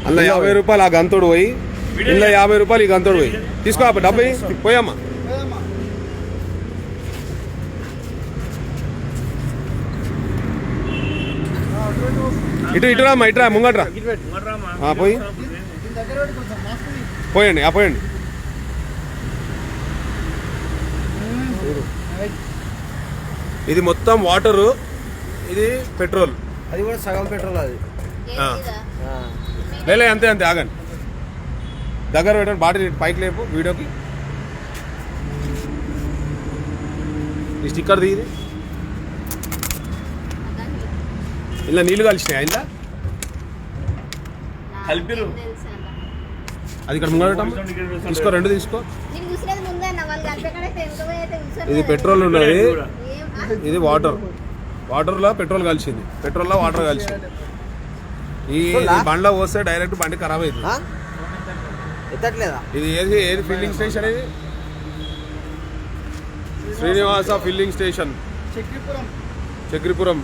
అందులో 50 రూపాయలు ఆ గంతుడు పోయి, ఇందులో 50 రూపాయలు ఈ గంతుడు పోయి తీసుకో. డబ్బు పోయమ్మా. ఇటు రామ్మా, ఇటు రా, ముంగట్రా పోయి పోయండి. పోయండి. ఇది మొత్తం వాటరు, ఇది పెట్రోల్. అది కూడా సగం పెట్రోల్. అది లేలే, అంతే అంతే, ఆగండి. దగ్గర పెట్టండి, బాటిల్ పైకి లేపు వీడియోకి. ఈ స్టిక్కర్ తీది. ఇలా నీళ్ళు కలిసినాయి ఇలా కలిపిరు. అది ఇక్కడ ముంగట తీసుకో, 2 తీసుకో. ఇది పెట్రోల్ ఉన్నది, ఇది వాటర్. వాటర్లో పెట్రోల్ కలిసింది, పెట్రోల్లో వాటర్ కలిసింది. ఈ బండ్లో పోస్తే డైరెక్ట్ బండి ఖరాబ్ అవుతుంది. ఇది ఏది ఫిల్లింగ్ స్టేషన్? ఇది శ్రీనివాస ఫిల్లింగ్ స్టేషన్, చక్రిపురం.